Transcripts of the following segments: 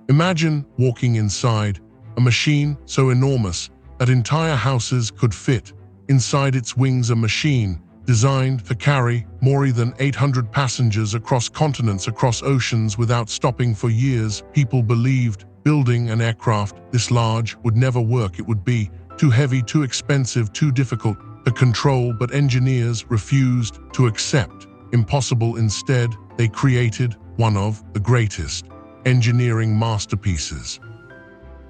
Imagine walking inside a machine so enormous that entire houses could fit inside its wings, a machine designed to carry more than 800 passengers across continents, across oceans without stopping for years. People believed building an aircraft this large would never work. It would be too heavy, too expensive, too difficult to control, but engineers refused to accept impossible. Instead, they created one of the greatest engineering masterpieces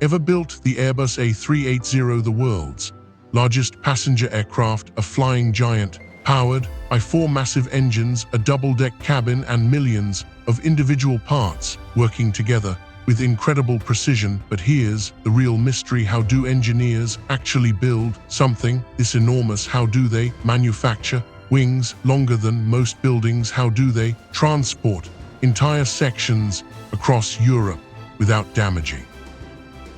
ever built, the Airbus A380, the world's largest passenger aircraft, a flying giant powered by 4 massive engines, a double-deck cabin, and millions of individual parts working together with incredible precision. But here's the real mystery: how do engineers actually build something this enormous? How do they manufacture wings longer than most buildings? How do they transport entire sections across Europe without damaging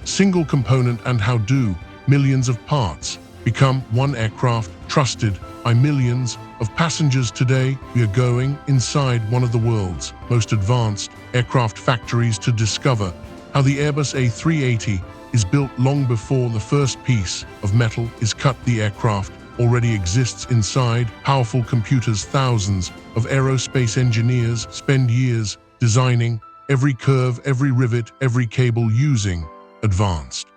single component? And how do millions of parts become one aircraft trusted by millions of passengers? Today, we are going inside one of the world's most advanced aircraft factories to discover how the Airbus A380 is built long before the first piece of metal is cut. The aircraft already exists inside powerful computers. Thousands of aerospace engineers spend years designing every curve, every rivet, every cable using advanced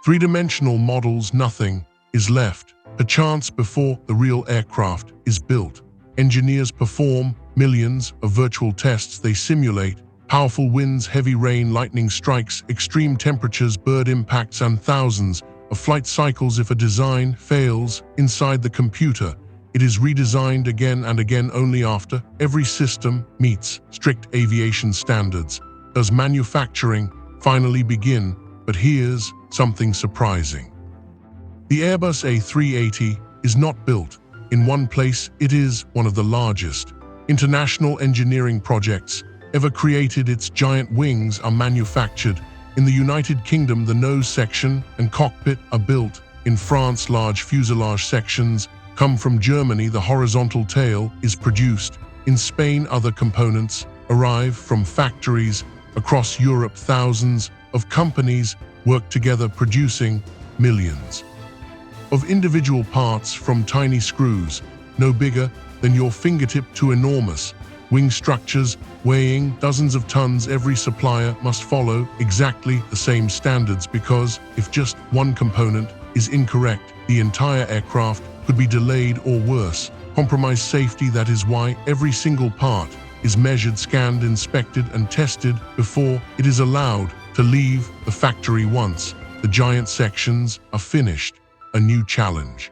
three-dimensional models. Nothing is left to chance before the real aircraft is built. Engineers perform millions of virtual tests. They simulate powerful winds, heavy rain, lightning strikes, extreme temperatures, bird impacts, and thousands of flight cycles. If a design fails inside the computer, it is redesigned again and again. Only after every system meets strict aviation standards does manufacturing finally begin. But here's something surprising. The Airbus A380 is not built in one place. It is one of the largest international engineering projects ever created. Its giant wings are manufactured in the United Kingdom. The nose section and cockpit are built in France. Large fuselage sections come from Germany. The horizontal tail is produced in Spain. Other components arrive from factories across Europe. Thousands of companies work together, producing millions of individual parts, from tiny screws no bigger than your fingertip to enormous wing structures weighing dozens of tons. Every supplier must follow exactly the same standards, because if just one component is incorrect, the entire aircraft could be delayed or worse, compromise safety. That is why every single part is measured, scanned, inspected, and tested before it is allowed to leave the factory. Once the giant sections are finished, a new challenge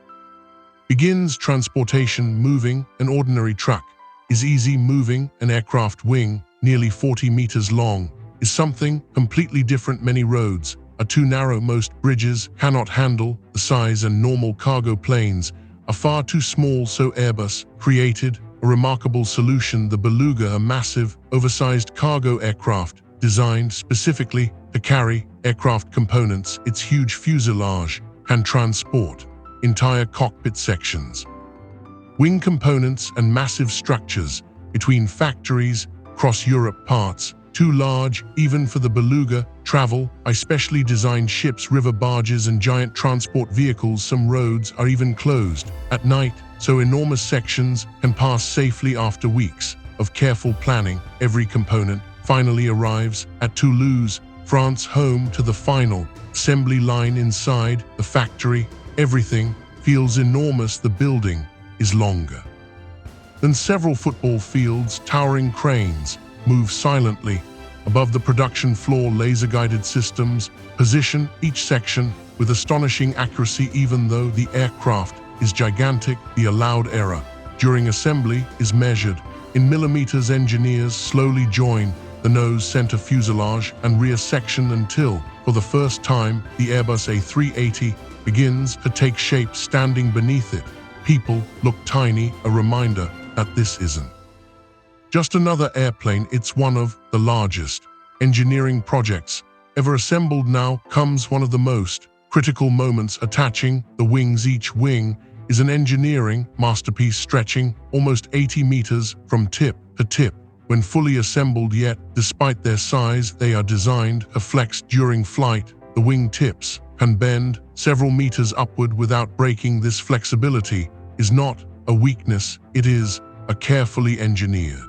begins. Transportation. Moving an ordinary truck is easy. Moving an aircraft wing, nearly 40 meters long, is something completely different. Many roads are too narrow. Most bridges cannot handle the size, and normal cargo planes are far too small. So Airbus created a remarkable solution: the Beluga, a massive, oversized cargo aircraft designed specifically to carry aircraft components. Its huge fuselage can transport entire cockpit sections, wing components, and massive structures between factories across Europe. Parts too large even for the Beluga travel by specially designed ships, river barges, and giant transport vehicles. Some roads are even closed at night, so enormous sections can pass safely. After weeks of careful planning, every component finally arrives at Toulouse, France, home to the final assembly line. Inside the factory, everything feels enormous. The building is longer than several football fields. Towering cranes move silently above the production floor. Laser-guided systems position each section with astonishing accuracy. Even though the aircraft is gigantic, the allowed error during assembly is measured in millimeters. Engineers slowly join the nose, center, fuselage, and rear section until, for the first time, the Airbus A380 begins to take shape. Standing beneath it, people look tiny, a reminder that this isn't just another airplane. It's one of the largest engineering projects ever assembled. Now comes one of the most critical moments: attaching the wings. Each wing is an engineering masterpiece, stretching almost 80 meters from tip to tip. when fully assembled, yet, despite their size, they are designed to flex during flight. The wing tips can bend several meters upward without breaking. This flexibility is not a weakness, it is a carefully engineered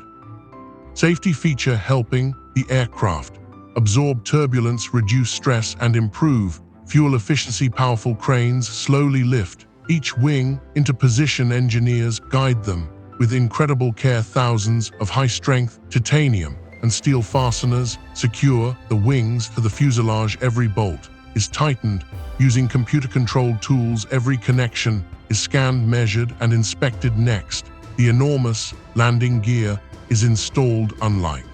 safety feature helping the aircraft absorb turbulence, reduce stress, and improve fuel efficiency. Powerful cranes slowly lift each wing into position. Engineers guide them with incredible care. Thousands of high-strength titanium and steel fasteners secure the wings to the fuselage. Every bolt is tightened using computer-controlled tools. Every connection is scanned, measured, and inspected. Next, the enormous landing gear is installed. Unlike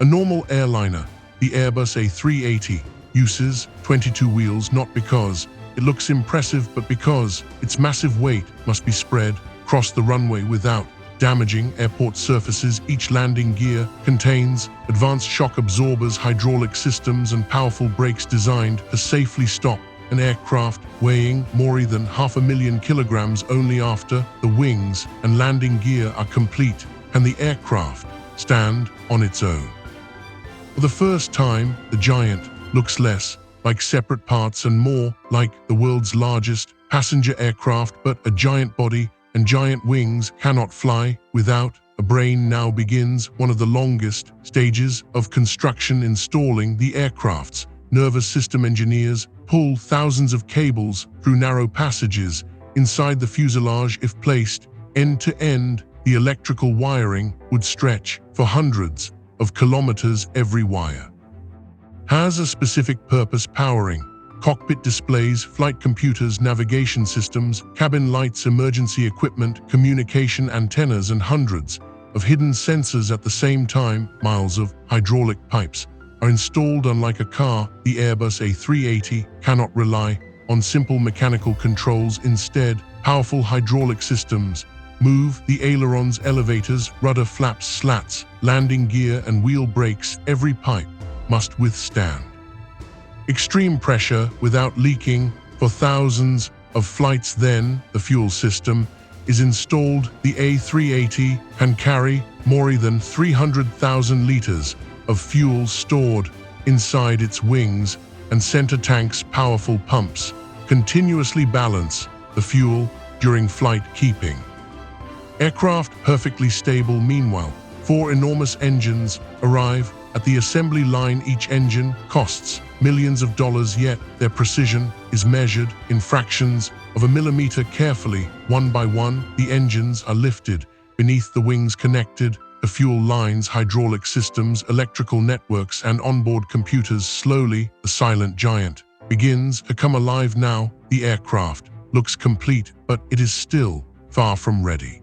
a normal airliner, the Airbus A380 uses 22 wheels, not because it looks impressive, but because its massive weight must be spread across the runway without damaging airport surfaces. Each landing gear contains advanced shock absorbers, hydraulic systems, and powerful brakes designed to safely stop an aircraft weighing more than 500,000 kilograms. Only after the wings and landing gear are complete can the aircraft stand on its own. For the first time, the giant looks less like separate parts and more like the world's largest passenger aircraft. But a giant body and giant wings cannot fly without a brain. Now begins one of the longest stages of construction, installing the aircraft's nervous system. Engineers pull thousands of cables through narrow passages inside the fuselage. If placed end to end, the electrical wiring would stretch for hundreds of kilometers. Every wire has a specific purpose, powering cockpit displays, flight computers, navigation systems, cabin lights, emergency equipment, communication antennas, and hundreds of hidden sensors at the same time. Miles of hydraulic pipes are installed. Unlike a car, the Airbus A380 cannot rely on simple mechanical controls. Instead, powerful hydraulic systems move the ailerons, elevators, rudder flaps, slats, landing gear, and wheel brakes. Every pipe must withstand extreme pressure without leaking for thousands of flights. Then the fuel system is installed. The A380 can carry more than 300,000 liters of fuel stored inside its wings and center tanks. Powerful pumps continuously balance the fuel during flight, keeping aircraft perfectly stable. Meanwhile, 4 enormous engines arrive at the assembly line. Each engine costs millions of dollars, yet their precision is measured in fractions of a millimeter. Carefully, one by one, the engines are lifted beneath the wings, connected to fuel lines, hydraulic systems, electrical networks, and onboard computers. Slowly, the silent giant begins to come alive. Now, the aircraft looks complete, but it is still far from ready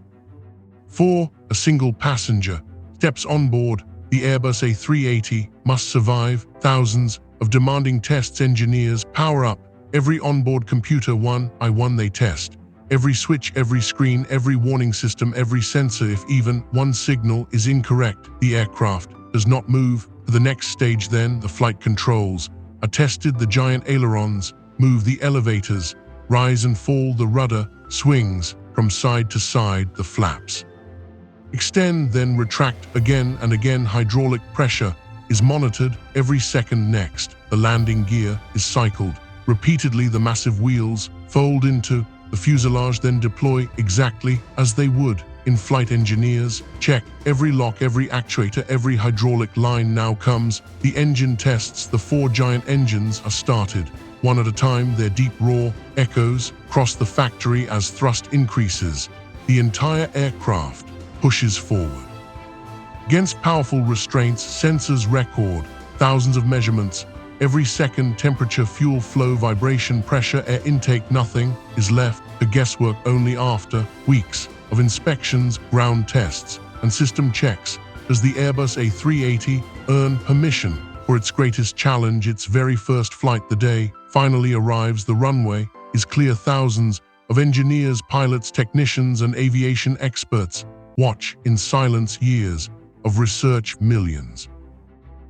for a single passenger steps on board. The Airbus A380 must survive thousands of demanding tests. Engineers power up every onboard computer one by one. They test every switch, every screen, every warning system, every sensor. If even one signal is incorrect, the aircraft does not move to the next stage. Then the flight controls are tested. The giant ailerons move, the elevators rise and fall, the rudder swings from side to side, the flaps extend, then retract again and again. Hydraulic pressure is monitored every second. Next, the landing gear is cycled repeatedly. The massive wheels fold into the fuselage, then deploy exactly as they would in flight. Engineers check every lock, every actuator, every hydraulic line. Now comes the engine tests. The 4 giant engines are started one at a time. Their deep roar echoes across the factory as thrust increases. The entire aircraft pushes forward. Against powerful restraints, sensors record thousands of measurements every second: temperature, fuel flow, vibration, pressure, air intake. Nothing is left to guesswork. Only after weeks of inspections, ground tests, and system checks does the Airbus A380 earn permission for its greatest challenge, its very first flight. The day finally arrives. The runway is clear. Thousands of engineers, pilots, technicians, and aviation experts watch in silence. Years of research, millions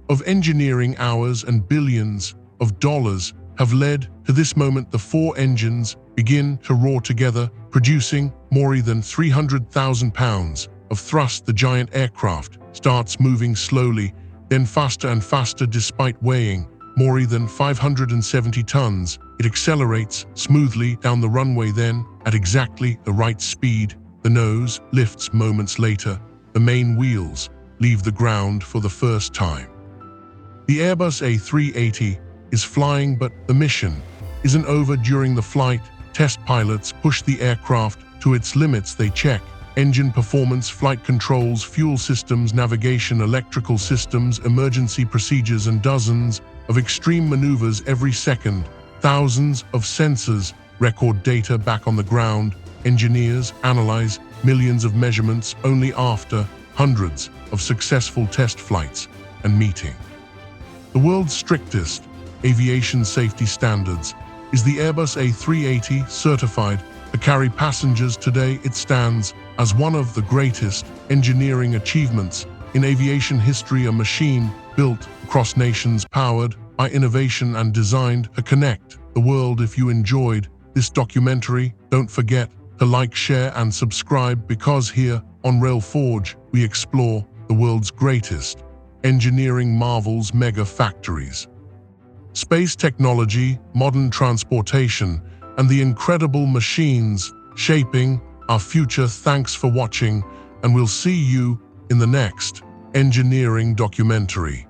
of engineering hours, and billions of dollars have led to this moment. The 4 engines begin to roar together, producing more than 300,000 pounds of thrust, the giant aircraft starts moving slowly, then faster and faster. Despite weighing more than 570 tons, it accelerates smoothly down the runway. Then, at exactly the right speed, the nose lifts. Moments later, the main wheels leave the ground for the first time. The Airbus A380 is flying, but the mission isn't over. During the flight, test pilots push the aircraft to its limits. They check engine performance, flight controls, fuel systems, navigation, electrical systems, emergency procedures, and dozens of extreme maneuvers every second. Thousands of sensors record data back on the ground. Engineers analyze millions of measurements only after hundreds of successful test flights and meeting the world's strictest aviation safety standards. Is the Airbus A380 certified to carry passengers? Today, it stands as one of the greatest engineering achievements in aviation history, a machine built across nations, powered by innovation and designed to connect the world. If you enjoyed this documentary, don't forget to like, share, and subscribe, because here on Rail Forge, we explore the world's greatest engineering marvels, mega factories, space technology, modern transportation, and the incredible machines shaping our future. Thanks for watching, and we'll see you in the next engineering documentary.